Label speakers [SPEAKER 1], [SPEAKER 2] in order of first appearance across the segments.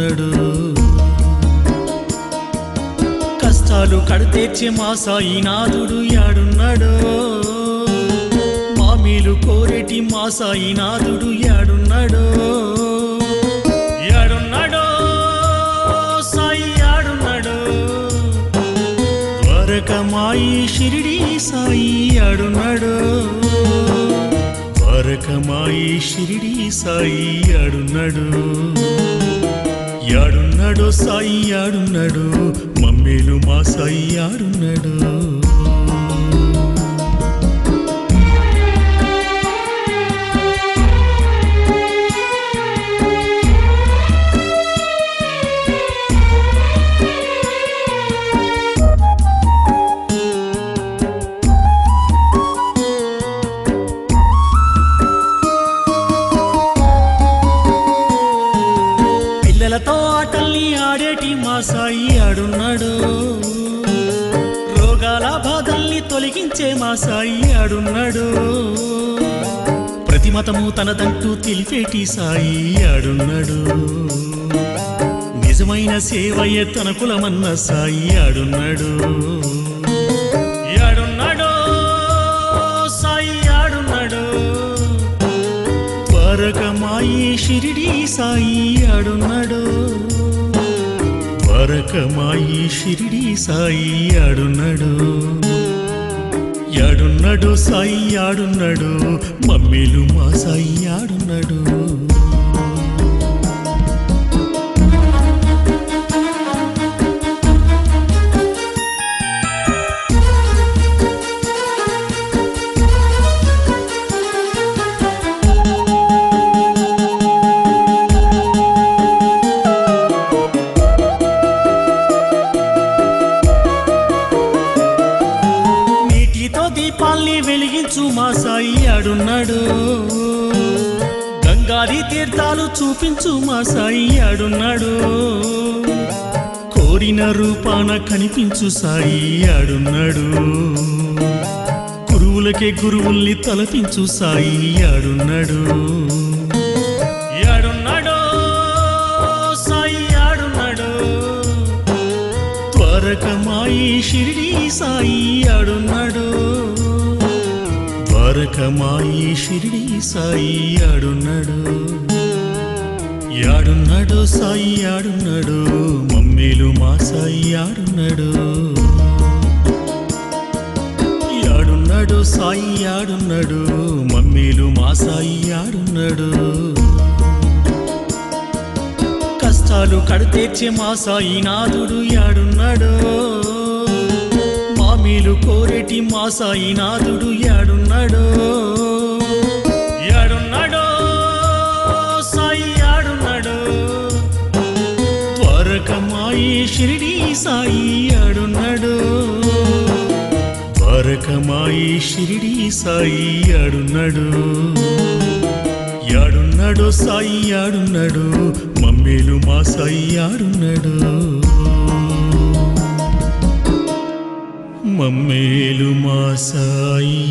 [SPEAKER 1] యాడున్నాడు కష్టాలు కడతీర్చే మా సాయినాథుడు యాడున్నాడు మామీలు కోరేటి మా సాయినాథుడు యాడున్నాడు యాడున్నాడు సాయి యాడున్నాడు ద్వారకమాయి షిరిడి సాయి యాడున్నాడు ద్వారకమాయి షిరిడి సాయి యాడున్నాడు యాడున్నాడు సాయి యాడున్నాడు మమ్మేలు మా సాయి యాడున్నాడు పిల్లలతో ఆటల్ని ఆడేటి మా సాయి ఆడున్నాడు రోగాల బాధల్ని తొలగించే మా సాయి ఆడున్నాడు ప్రతి మతము తనదంటూ తెలిపేటి సాయి ఆడున్నాడు నిజమైన సేవయే తన కులమన్న సాయి ఆడున్నాడు యాడున్నాడు సాయి యాడున్నాడు ద్వారకమాయి షిరిడి సాయి యాడున్నాడు ద్వారకమాయి షిరిడి సాయి యాడున్నాడు యాడున్నాడు సాయి యాడున్నాడు మమ్మీలు మా సాయి యాడున్నాడు దీపాల్ని వెలిగించు మా సాయి ఆడున్నాడు గంగాది తీర్థాలు చూపించు మా సాయి ఆడున్నాడు కోరిన రూపాన కనిపించు సాయి ఆడున్నాడు గురువులకే గురువుల్ని తలపించు సాయి ఆడున్నాడు యాడున్నాడు సాయి యాడున్నాడు ద్వారకమాయి షిరిడి సాయి యాడున్నాడు ద్వారకమాయి షిరిడి సాయి యాడున్నాడు యాడున్నాడు సాయి యాడున్నాడు మమ్మీలు మా సాయి యాడున్నాడు యాడున్నాడు సాయి యాడున్నాడు మమ్మీలు మా సాయి యాడున్నాడు కష్టాలు కడతీర్చే మా సాయినాథుడు యాడున్నాడు మామీలు కోరేటి మా సాయినాథుడు యాడున్నాడు యాడున్నాడు సాయి యాడున్నాడు ద్వారకమాయి షిరిడి సాయి యాడున్నాడు ద్వారకమాయి షిరిడి సాయి యాడున్నాడు యాడున్నాడు సాయి యాడున్నాడు మమ్మీలు మా సాయి యాడున్నాడు మమ్మేలు మా సాయి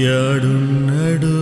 [SPEAKER 1] యాడున్నాడు